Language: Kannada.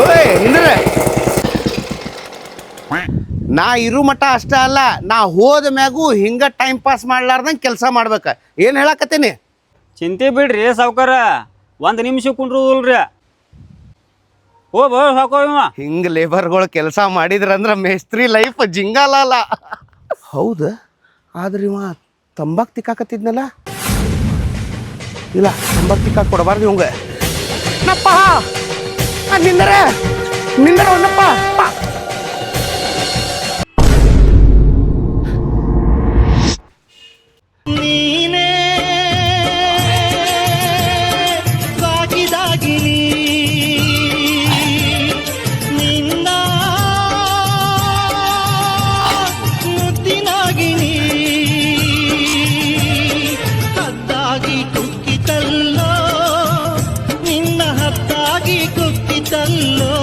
ಓಯ್ ನಿಂದ್ರೆ ನಾ ಇರು ಮಠ ಅಷ್ಟ ಅಲ್ಲ, ನಾ ಹೋದ ಮ್ಯಾಗೂ ಹಿಂಗ ಟೈಮ್ ಪಾಸ್ ಮಾಡ್ಲಾರ್ದಂಗೆ ಕೆಲಸ ಮಾಡ್ಬೇಕ. ಏನು ಹೇಳಕತ್ತೀನಿ? ಚಿಂತೆ ಬಿಡ್ರಿ ಸಾವ್ಕಾರ, 1 ನಿಮಿಷ ಕುಂಡ್ರುದಿಲ್ರಿ. ಓ ಬೋ ಸಾಕೋ ಇವ ಹಿಂಗ ಲೇಬರ್ಗಳು ಕೆಲಸ ಮಾಡಿದ್ರಂದ್ರ ಮೇಸ್ತ್ರಿ ಲೈಫ್ ಜಿಂಗಾಲಲ್ಲ. ಹೌದು, ಆದ್ರೆ ಇವ ತಂಬಾಕ್ ತಿಕ್ಕಾಕತ್ತಿದ್ನಲ್ಲ. ಇಲ್ಲ, ತಂಬಾಕ್ ತಿಕ್ಕಾಕ ಕೊಡಬಾರ್ದು ಇವಂಗ. ನಪ್ಪ ನಿಂದರ ಒಂದಪ್ಪ. ನೀನೇ ಬಾಗಿದಾಗಿನಿ ನಿನ್ನ ಮುದ್ದಿನಾಗಿನಿ ಹದ್ದಾಗಿ ಕುಕ್ಕಿತಲ್ಲೋ ನಿನ್ನ ಹದ್ದಾಗಿ ಕುಕ್ಕಿತಲ್ಲೋ